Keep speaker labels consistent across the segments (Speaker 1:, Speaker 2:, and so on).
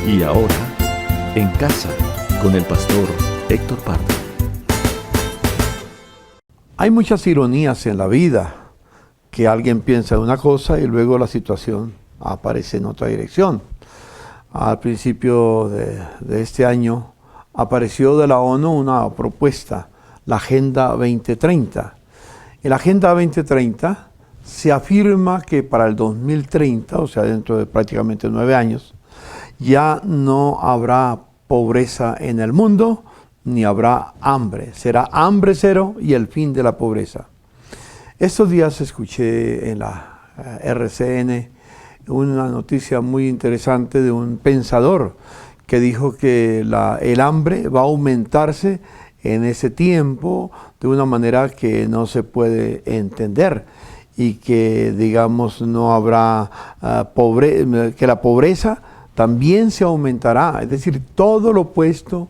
Speaker 1: Y ahora, en casa, con el pastor Héctor Pardo.
Speaker 2: Hay muchas ironías en la vida, que alguien piensa una cosa y luego la situación aparece en otra dirección. Al principio de este año apareció de la ONU una propuesta, la Agenda 2030. En la Agenda 2030 se afirma que para el 2030, o sea, dentro de prácticamente 9 años, ya no habrá pobreza en el mundo, ni habrá hambre. Será hambre cero y el fin de la pobreza. Estos días escuché en la RCN una noticia muy interesante de un pensador que dijo que el hambre va a aumentarse en ese tiempo de una manera que no se puede entender y que, digamos, no habrá que la pobreza también se aumentará, es decir, todo lo opuesto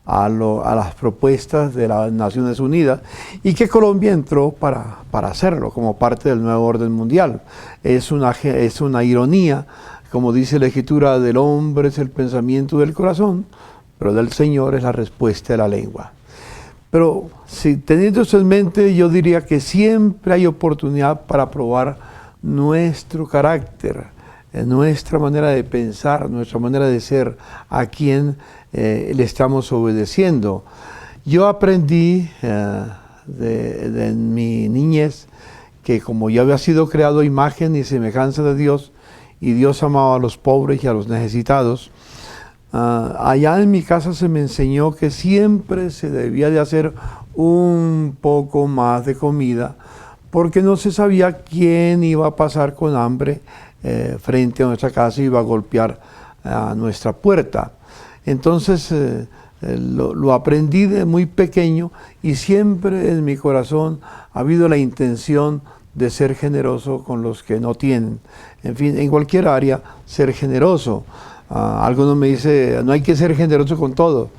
Speaker 2: a las propuestas de las Naciones Unidas, y que Colombia entró para hacerlo como parte del nuevo orden mundial. Es una ironía, como dice la Escritura, del hombre es el pensamiento del corazón, pero del Señor es la respuesta de la lengua. Pero si teniendo eso en mente, yo diría que siempre hay oportunidad para probar nuestro carácter, nuestra manera de pensar, nuestra manera de ser, a quien le estamos obedeciendo. Yo aprendí de mi niñez que como yo había sido creado a imagen y semejanza de Dios, y Dios amaba a los pobres y a los necesitados, allá en mi casa se me enseñó que siempre se debía de hacer un poco más de comida, porque no se sabía quién iba a pasar con hambre frente a nuestra casa y iba a golpear a nuestra puerta. Entonces lo aprendí de muy pequeño, y siempre en mi corazón ha habido la intención de ser generoso con los que no tienen. En fin, en cualquier área, ser generoso. Algunos me dicen, no hay que ser generoso con todo,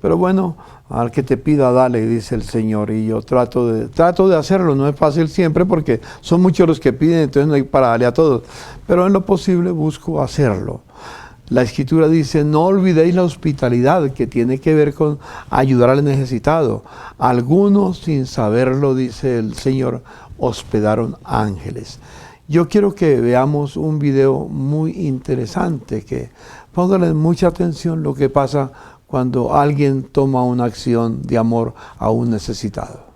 Speaker 2: pero bueno, al que te pida, dale, dice el Señor, y yo trato de hacerlo. No es fácil siempre porque son muchos los que piden, entonces no hay para darle a todos, pero en lo posible busco hacerlo. La Escritura dice, no olvidéis la hospitalidad, que tiene que ver con ayudar al necesitado. Algunos, sin saberlo, dice el Señor, hospedaron ángeles. Yo quiero que veamos un video muy interesante, que pónganle mucha atención lo que pasa cuando alguien toma una acción de amor a un necesitado.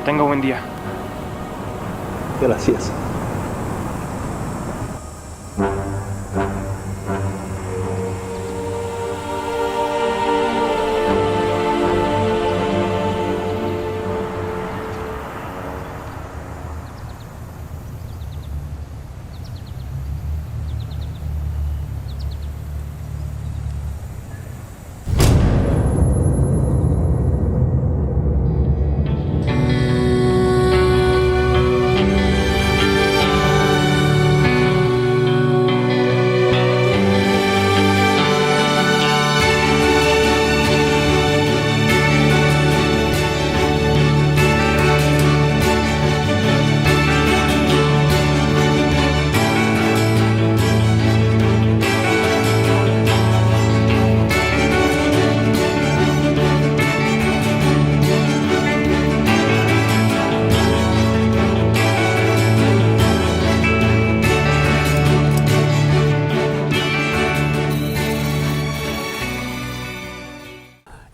Speaker 3: Tenga buen día.
Speaker 2: Gracias.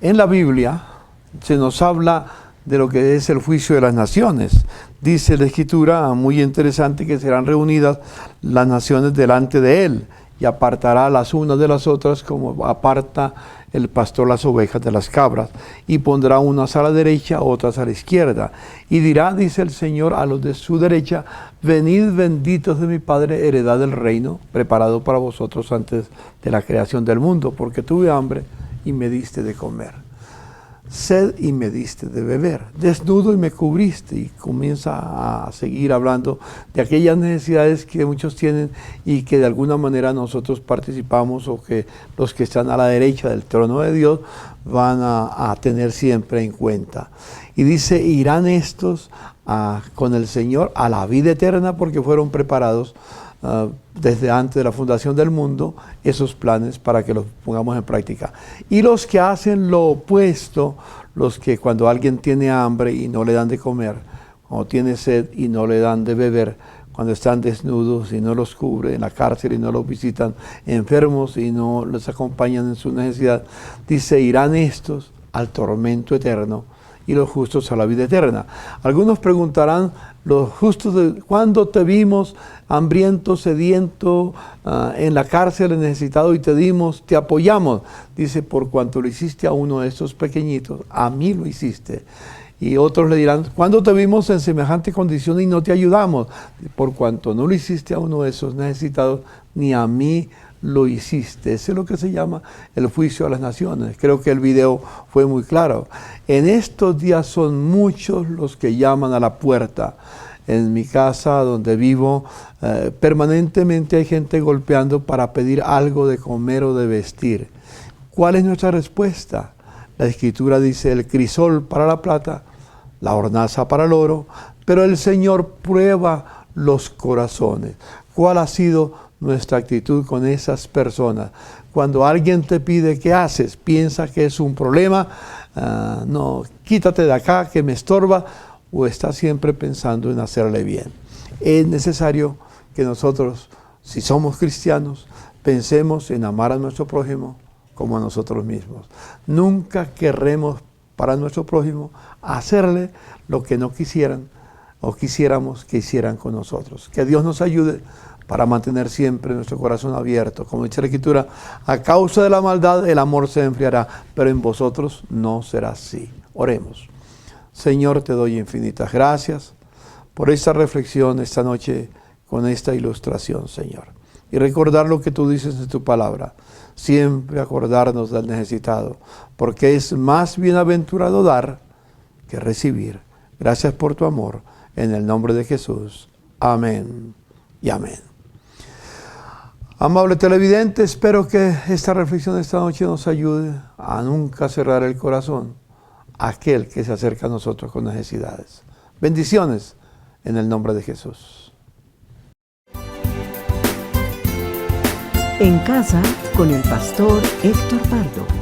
Speaker 2: En la Biblia se nos habla de lo que es el juicio de las naciones. Dice la Escritura, muy interesante, que serán reunidas las naciones delante de él y apartará las unas de las otras como aparta el pastor las ovejas de las cabras, y pondrá unas a la derecha, otras a la izquierda. Y dirá, dice el Señor, a los de su derecha: venid benditos de mi Padre, heredad del reino, preparado para vosotros antes de la creación del mundo, porque tuve hambre y me diste de comer, sed y me diste de beber, desnudo y me cubriste. Y comienza a seguir hablando de aquellas necesidades que muchos tienen y que de alguna manera nosotros participamos, o que los que están a la derecha del trono de Dios van a tener siempre en cuenta. Y dice, irán estos con el Señor a la vida eterna, porque fueron preparados desde antes de la fundación del mundo esos planes para que los pongamos en práctica. Y los que hacen lo opuesto, los que cuando alguien tiene hambre y no le dan de comer, cuando tiene sed y no le dan de beber, cuando están desnudos y no los cubre, en la cárcel y no los visitan, enfermos y no los acompañan en su necesidad, dice, irán estos al tormento eterno y los justos a la vida eterna. Algunos preguntarán, los justos, ¿cuándo te vimos hambriento, sediento, en la cárcel, necesitado, y te dimos, te apoyamos? Dice, por cuanto lo hiciste a uno de estos pequeñitos, a mí lo hiciste. Y otros le dirán, ¿cuándo te vimos en semejante condición y no te ayudamos? Por cuanto no lo hiciste a uno de esos necesitados, ni a mí lo hiciste. Ese es lo que se llama el juicio a las naciones. Creo que el video fue muy claro. En estos días son muchos los que llaman a la puerta. En mi casa donde vivo, permanentemente hay gente golpeando para pedir algo de comer o de vestir. ¿Cuál es nuestra respuesta? La Escritura dice, el crisol para la plata, la hornaza para el oro, pero el Señor prueba los corazones. ¿Cuál ha sido nuestra actitud con esas personas? Cuando alguien te pide, ¿qué haces? ¿Piensa que es un problema? No, quítate de acá que me estorba. ¿O estás siempre pensando en hacerle bien? Es necesario que nosotros, si somos cristianos, pensemos en amar a nuestro prójimo como a nosotros mismos. Nunca querremos para nuestro prójimo hacerle lo que no quisieran o quisiéramos que hicieran con nosotros. Que Dios nos ayude para mantener siempre nuestro corazón abierto. Como dice la Escritura, a causa de la maldad el amor se enfriará, pero en vosotros no será así. Oremos. Señor, te doy infinitas gracias por esta reflexión esta noche con esta ilustración, Señor. Y recordar lo que tú dices en tu palabra. Siempre acordarnos del necesitado, porque es más bienaventurado dar que recibir. Gracias por tu amor. En el nombre de Jesús. Amén y amén. Amable televidente, espero que esta reflexión esta noche nos ayude a nunca cerrar el corazón a aquel que se acerca a nosotros con necesidades. Bendiciones en el nombre de Jesús.
Speaker 3: En casa con el pastor Héctor Pardo.